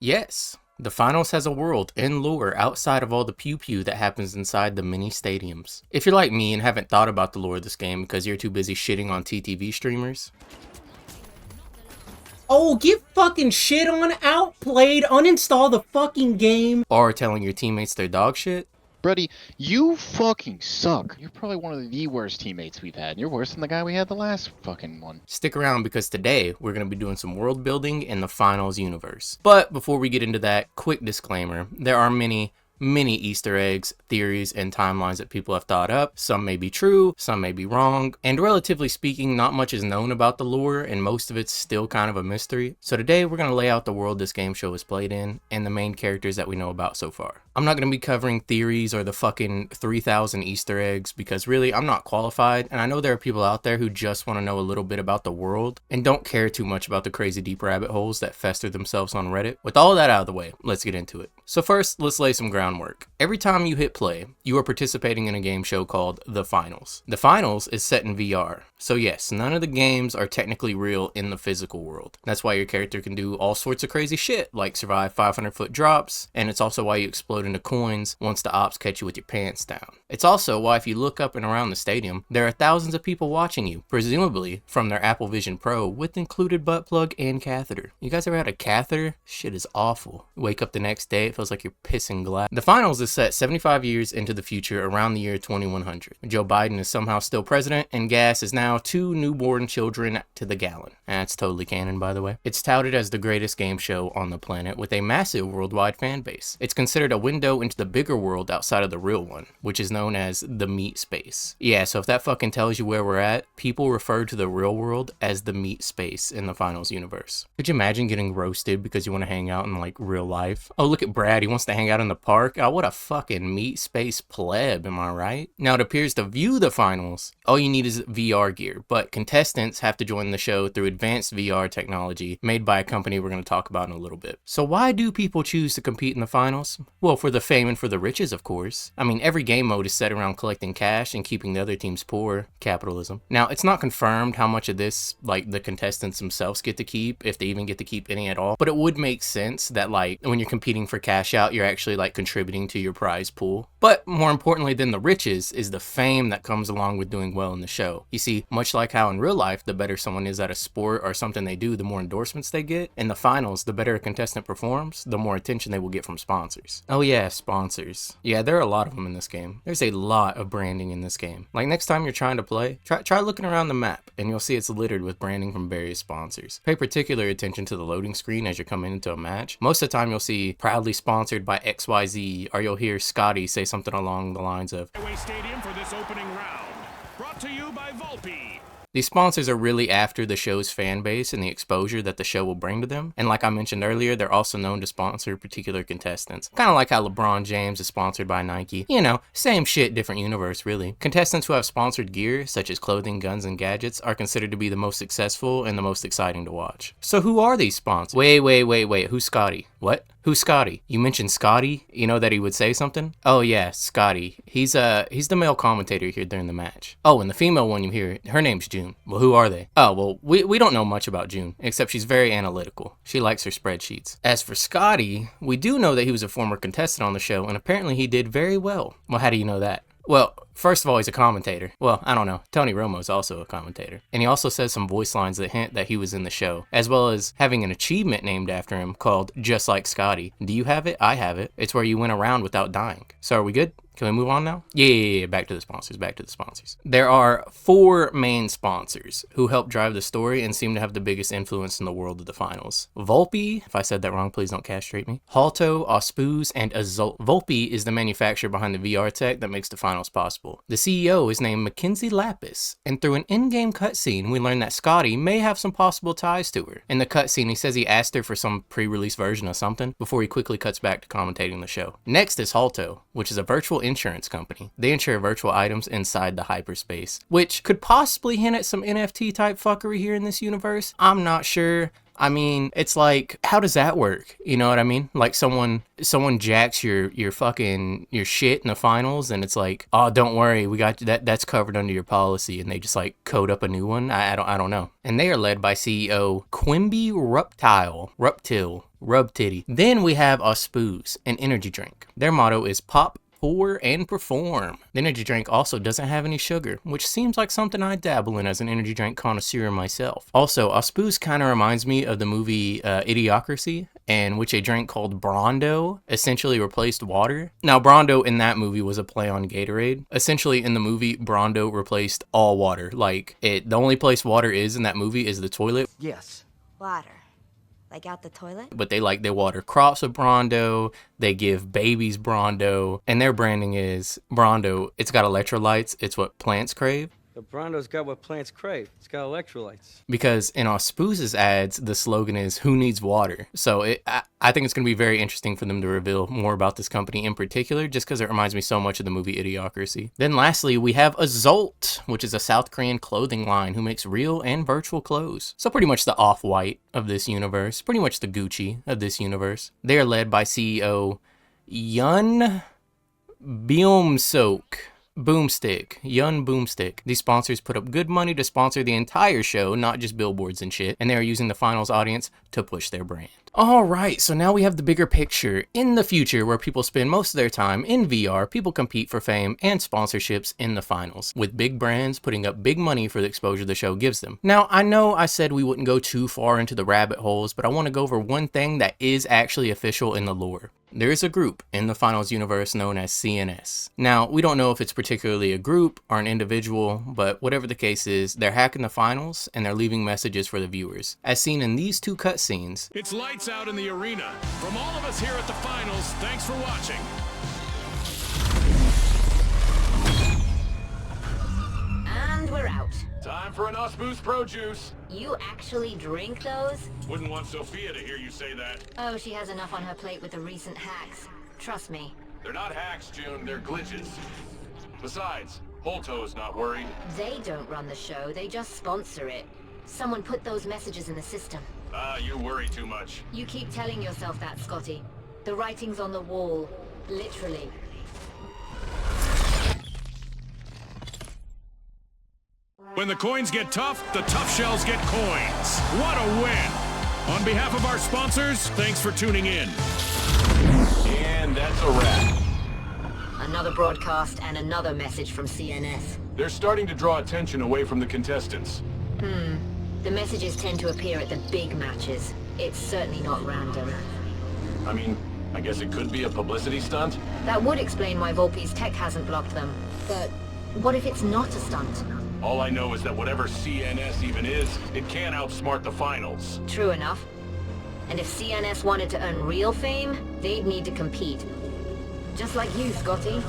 Yes, the finals has a world and lore outside of all the pew-pew that happens inside the mini stadiums. If you're like me and haven't thought about the lore of this game because you're too busy shitting on TTV streamers, oh, get fucking shit on, outplayed, uninstall the fucking game, or telling your teammates they're dog shit, Brody, you fucking suck. You're probably one of the worst teammates we've had. You're worse than the guy we had the last fucking one. stick around because today we're going to be doing some world building in the finals universe. But before we get into that, quick disclaimer, there are many Easter eggs, theories, and timelines that people have thought up. Some may be true, some may be wrong, and relatively speaking, not much is known about the lore, and most of it's still kind of a mystery. So today we're going to lay out the world this game show is played in, and the main characters that we know about so far. I'm not going to be covering theories or the fucking 3,000 Easter eggs, because really, I'm not qualified, and I know there are people out there who just want to know a little bit about the world, and don't care too much about the crazy deep rabbit holes that fester themselves on Reddit. With all that out of the way, let's get into it. So first, let's lay some groundwork. Every time you hit play, you are participating in a game show called The Finals. The Finals is set in VR. So yes, none of the games are technically real in the physical world. That's why your character can do all sorts of crazy shit, like survive 500-foot drops, and it's also why you explode into coins once the ops catch you with your pants down. It's also why if you look up and around the stadium, there are thousands of people watching you, presumably from their Apple Vision Pro with included butt plug and catheter. You guys ever had a catheter? Shit is awful. Wake up the next day, it feels like you're pissing glass. The Finals is set 75 years into the future around the year 2100. Joe Biden is somehow still president, and gas is now 2 newborn children to the gallon. That's totally canon, by the way. It's touted as the greatest game show on the planet with a massive worldwide fan base. It's considered a window into the bigger world outside of the real one, which is known as the meat space. Yeah, so if that fucking tells you where we're at, people refer to the real world as the meat space in the Finals universe. Could you imagine getting roasted because you want to hang out in like real life? Oh, look at Brad, he wants to hang out in the park. Oh, what a fucking meat space pleb, am I right? Now, it appears to view the finals, all you need is VR gear, but contestants have to join the show through advanced VR technology made by a company we're going to talk about in a little bit. So why do people choose to compete in the finals? Well, for the fame and for the riches, of course. I mean, every game mode is set around collecting cash and keeping the other teams poor. Capitalism. Now, it's not confirmed how much of this, like, the contestants themselves get to keep, if they even get to keep any at all, but it would make sense that, like, when you're competing for cash out, you're actually, like, contributing to your prize pool. But more importantly than the riches is the fame that comes along with doing well in the show. You see, much like how in real life, the better someone is at a sport or something they do, the more endorsements they get. In the finals, the better a contestant performs, the more attention they will get from sponsors. Oh yeah, sponsors. Yeah, there are a lot of them in this game. There's a lot of branding in this game. Like next time you're trying to play, try looking around the map and you'll see it's littered with branding from various sponsors. Pay particular attention to the loading screen as you're coming into a match. Most of the time you'll see proudly sponsored by XYZ, or you'll hear Scotty say something along the lines of Stadium for this opening round. Brought to you by VOLPE. These sponsors are really after the show's fan base and the exposure that the show will bring to them. And like I mentioned earlier, they're also known to sponsor particular contestants. Kind of like how LeBron James is sponsored by Nike. You know, same shit, different universe, really. Contestants who have sponsored gear, such as clothing, guns, and gadgets, are considered to be the most successful and the most exciting to watch. So who are these sponsors? Wait, who's Scotty? What? Who's Scotty? You mentioned Scotty? You know that he would say something? Oh yeah, Scotty. He's the male commentator here during the match. Oh, and the female one you hear, her name's June. Well, who are they? Oh, well, we don't know much about June, except she's very analytical. She likes her spreadsheets. As for Scotty, we do know that he was a former contestant on the show, and apparently he did very well. Well, how do you know that? Well, first of all, he's a commentator. Well, I don't know. Tony Romo's also a commentator. And he also says some voice lines that hint that he was in the show, as well as having an achievement named after him called Just Like Scotty. Do you have it? I have it. It's where you went around without dying. So are we good? Can we move on now? Yeah, back to the sponsors. There are 4 main sponsors who help drive the story and seem to have the biggest influence in the world of the finals. VOLPE, if I said that wrong, please don't castrate me. HOLTOW, OZPUZE, and ISEAULT. VOLPE is the manufacturer behind the VR tech that makes the finals possible. The CEO is named Mackenzie Lapis, and through an in-game cutscene, we learn that Scotty may have some possible ties to her. In the cutscene, he says he asked her for some pre-release version of something before he quickly cuts back to commentating the show. Next is HOLTOW, which is a virtual insurance company. They insure virtual items inside the hyperspace, which could possibly hint at some NFT type fuckery here in this universe. I'm not sure. I mean, it's like, how does that work? You know what I mean? Like someone jacks your shit in the finals, and it's like, oh, don't worry, we got that's covered under your policy, and they just like code up a new one. I don't know. And they are led by CEO Quimby Rubtitty. Then we have OZPUZE, an energy drink. Their motto is pop, pour, and perform. The energy drink also doesn't have any sugar, which seems like something I dabble in as an energy drink connoisseur myself. Also, OZPUZE kind of reminds me of the movie Idiocracy, in which a drink called Brondo essentially replaced water. Now, Brondo in that movie was a play on Gatorade. Essentially, in the movie, Brondo replaced all water. Like, the only place water is in that movie is the toilet. Yes. Water. Like out the toilet? But they water crops with Brondo, they give babies Brondo, and their branding is Brondo. It's got electrolytes, it's what plants crave. The Brondo's got what plants crave. It's got electrolytes. Because in OZPUZE's ads, the slogan is, who needs water? So I think it's going to be very interesting for them to reveal more about this company in particular, just because it reminds me so much of the movie Idiocracy. Then lastly, we have ISEAULT, which is a South Korean clothing line who makes real and virtual clothes. So pretty much the Off-White of this universe, pretty much the Gucci of this universe. They are led by CEO Yun Boomstick. These sponsors put up good money to sponsor the entire show, not just billboards and shit, and they are using the finals audience to push their brand. Alright, so now we have the bigger picture. In the future, where people spend most of their time in VR, people compete for fame and sponsorships in the finals, with big brands putting up big money for the exposure the show gives them. Now, I know I said we wouldn't go too far into the rabbit holes, but I want to go over one thing that is actually official in the lore. There is a group in the finals universe known as CNS. Now, we don't know if it's particularly a group or an individual, but whatever the case is, they're hacking the finals and they're leaving messages for the viewers. As seen in these two cutscenes, It's lights out in the arena. From all of us here at the finals, thanks for watching. And we're out. Time for an OZPUZE Pro Juice. You actually drink those? Wouldn't want Sophia to hear you say that. Oh, she has enough on her plate with the recent hacks. Trust me. They're not hacks, June. They're glitches. Besides, HOLTOW's not worried. They don't run the show, they just sponsor it. Someone put those messages in the system. You worry too much. You keep telling yourself that, Scotty. The writing's on the wall. Literally. When the coins get tough, the tough shells get coins. What a win! On behalf of our sponsors, thanks for tuning in. And that's a wrap. Another broadcast and another message from CNS. They're starting to draw attention away from the contestants. The messages tend to appear at the big matches. It's certainly not random. I mean, I guess it could be a publicity stunt. That would explain why VOLPE's tech hasn't blocked them. But what if it's not a stunt? All I know is that whatever CNS even is, it can't outsmart the finals. True enough. And if CNS wanted to earn real fame, they'd need to compete. Just like you, Scotty.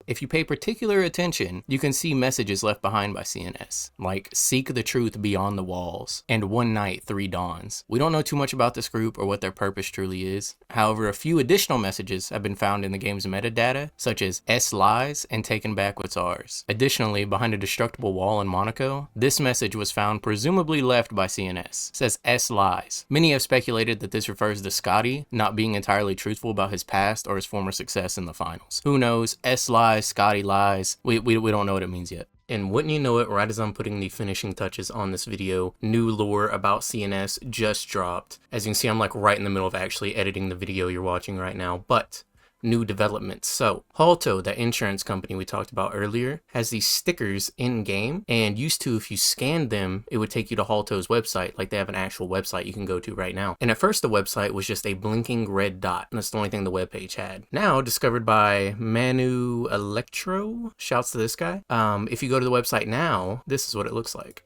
if you pay particular attention, you can see messages left behind by CNS, like "Seek the truth beyond the walls" and "One night, 3 dawns." We don't know too much about this group or what their purpose truly is. However, a few additional messages have been found in the game's metadata, such as "S lies" and "Taken back what's ours." Additionally, behind a destructible wall in Monaco, this message was found presumably left by CNS. It says "S lies." Many have speculated that this refers to Scotty not being entirely truthful about his past or his former success in the finals. Who knows? S lies, Scotty lies. We don't know what it means yet. And wouldn't you know it, right as I'm putting the finishing touches on this video, new lore about CNS just dropped. As you can see, I'm like right in the middle of actually editing the video you're watching right now, but new developments. So HOLTOW, that insurance company we talked about earlier, has these stickers in game, and used to, if you scanned them, it would take you to HOLTOW's website. Like, they have an actual website you can go to right now. And at first the website was just a blinking red dot, and that's the only thing the webpage had. Now discovered by Manu Electro, shouts to this guy. If you go to the website now, this is what it looks like.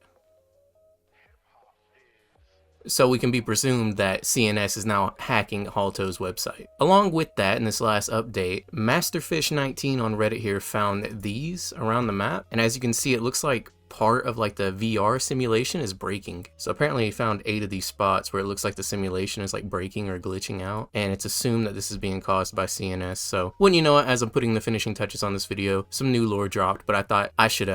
So we can be presumed that CNS is now hacking HOLTOW's website. Along with that, in this last update, Masterfish19 on Reddit here found these around the map. And as you can see, it looks like part of like the VR simulation is breaking. So apparently he found 8 of these spots where it looks like the simulation is like breaking or glitching out, and it's assumed that this is being caused by CNS. So wouldn't you know it, as I'm putting the finishing touches on this video, some new lore dropped, but I thought I should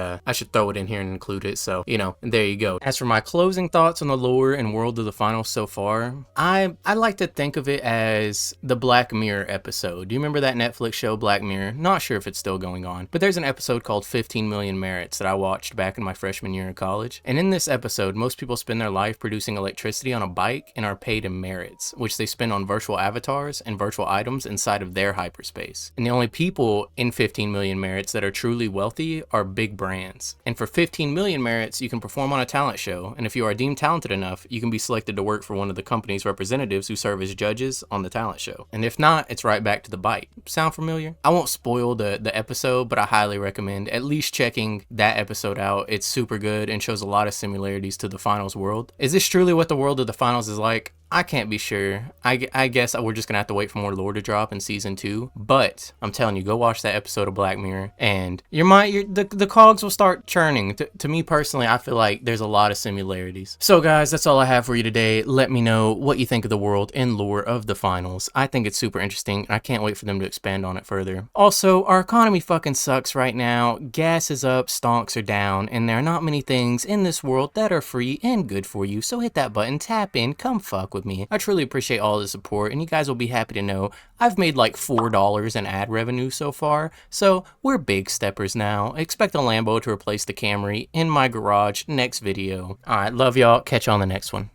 throw it in here and include it. So, you know, there you go. As for my closing thoughts on the lore and world of the finals so far, I like to think of it as the Black Mirror episode. Do you remember that Netflix show Black Mirror? Not sure if it's still going on, but there's an episode called 15 Million Merits that I watched back in my freshman year of college. And in this episode, most people spend their life producing electricity on a bike and are paid in merits, which they spend on virtual avatars and virtual items inside of their hyperspace. And the only people in 15 million merits that are truly wealthy are big brands. And for 15 million merits, you can perform on a talent show, and if you are deemed talented enough, you can be selected to work for one of the company's representatives who serve as judges on the talent show. And if not, it's right back to the bike. Sound familiar? I won't spoil the episode, but I highly recommend at least checking that episode out. It's super good and shows a lot of similarities to the finals world. Is this truly what the world of the finals is like? I can't be sure. I guess we're just gonna have to wait for more lore to drop in season 2. But I'm telling you, go watch that episode of Black Mirror, and the cogs will start churning. To me personally, I feel like there's a lot of similarities. So guys, that's all I have for you today. Let me know what you think of the world and lore of the finals. I think it's super interesting, and I can't wait for them to expand on it further. Also, our economy fucking sucks right now. Gas is up, stonks are down, and there are not many things in this world that are free and good for you. So hit that button, tap in, come fuck with me. I truly appreciate all the support, and you guys will be happy to know I've made like $4 in ad revenue so far, so we're big steppers now. Expect the Lambo to replace the Camry in my garage next video. Alright, love y'all, catch you on the next one.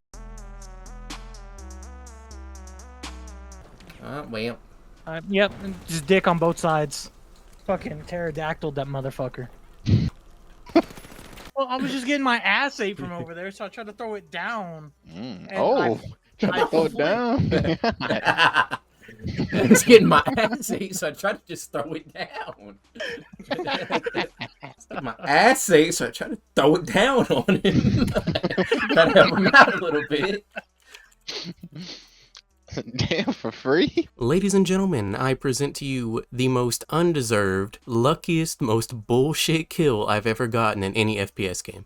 Well. Yep, just dick on both sides. Fucking pterodactyl that motherfucker. Well, I was just getting my ass ate from over there, so I tried to throw it down. Try to throw it down. I was getting my ass ate, so I tried to just throw it down. My ass ate, so I tried to throw it down on him. Try to help him out a little bit. Damn, for free? Ladies and gentlemen, I present to you the most undeserved, luckiest, most bullshit kill I've ever gotten in any FPS game.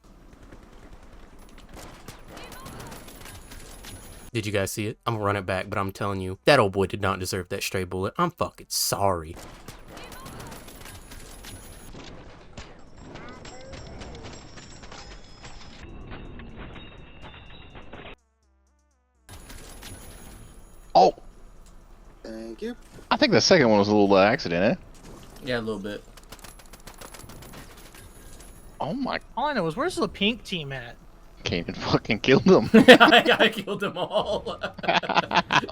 Did you guys see it? I'm gonna run it back, but I'm telling you, that old boy did not deserve that stray bullet. I'm fucking sorry. Oh! Thank you. I think the second one was a little accident, eh? Yeah, a little bit. Oh my... All I know is, where's the pink team at? Can't even fucking kill them. I killed them all.